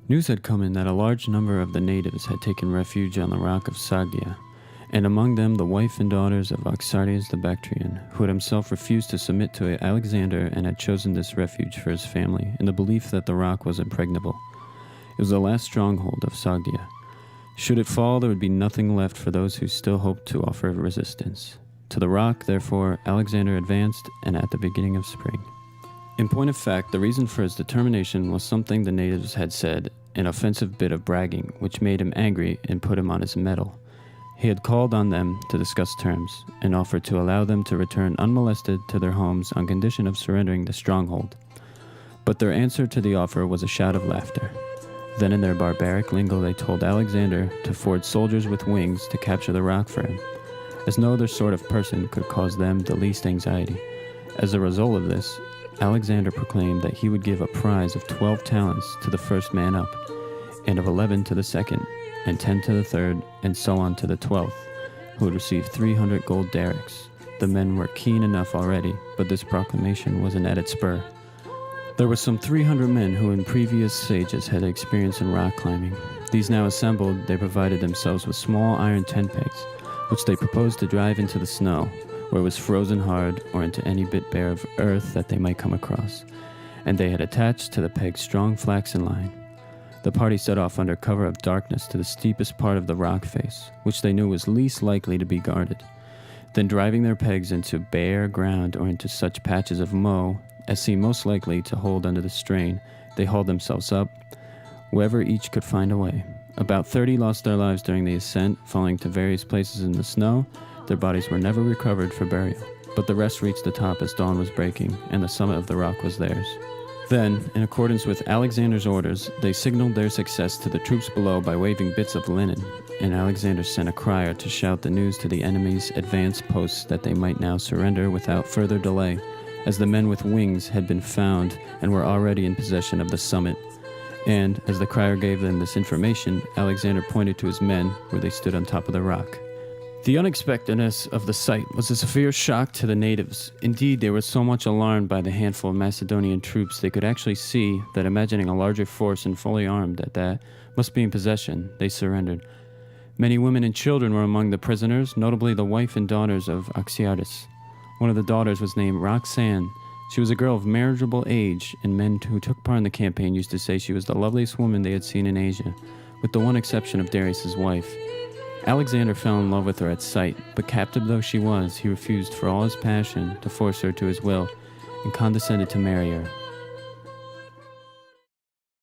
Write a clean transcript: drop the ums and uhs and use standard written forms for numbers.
News had come in that a large number of the natives had taken refuge on the rock of Sagdia, and among them the wife and daughters of Oxyartes the Bactrian, who had himself refused to submit to Alexander and had chosen this refuge for his family in the belief that the rock was impregnable. It was the last stronghold of Sagdia. Should it fall, there would be nothing left for those who still hoped to offer resistance. To the rock, therefore, Alexander advanced, and at the beginning of spring. In point of fact, the reason for his determination was something the natives had said, an offensive bit of bragging, which made him angry and put him on his mettle. He had called on them to discuss terms, and offered to allow them to return unmolested to their homes on condition of surrendering the stronghold. But their answer to the offer was a shout of laughter. Then in their barbaric lingo they told Alexander to forge soldiers with wings to capture the rock for him, as no other sort of person could cause them the least anxiety. As a result of this, Alexander proclaimed that he would give a prize of 12 talents to the first man up, and of 11 to the second, and 10 to the third, and so on to the 12th, who would receive 300 gold derricks. The men were keen enough already, but this proclamation was an added spur. There were some 300 men who in previous sages had experience in rock climbing. These now assembled, they provided themselves with small iron tent pegs, which they proposed to drive into the snow, where it was frozen hard, or into any bit bare of earth that they might come across, and they had attached to the pegs strong flaxen line. The party set off under cover of darkness to the steepest part of the rock face, which they knew was least likely to be guarded. Then driving their pegs into bare ground or into such patches of mow as seemed most likely to hold under the strain, they hauled themselves up, wherever each could find a way. About 30 lost their lives during the ascent, falling to various places in the snow. Their bodies were never recovered for burial, but the rest reached the top as dawn was breaking, and the summit of the rock was theirs. Then, in accordance with Alexander's orders, they signaled their success to the troops below by waving bits of linen, and Alexander sent a crier to shout the news to the enemy's advanced posts that they might now surrender without further delay, as the men with wings had been found and were already in possession of the summit. And, as the crier gave them this information, Alexander pointed to his men where they stood on top of the rock. The unexpectedness of the sight was a severe shock to the natives. Indeed, they were so much alarmed by the handful of Macedonian troops they could actually see that, imagining a larger force and fully armed at that must be in possession, they surrendered. Many women and children were among the prisoners, notably the wife and daughters of Oxyartes. One of the daughters was named Roxanne. She was a girl of marriageable age, and men who took part in the campaign used to say she was the loveliest woman they had seen in Asia, with the one exception of Darius's wife. Alexander fell in love with her at sight, but captive though she was, he refused for all his passion to force her to his will, and condescended to marry her.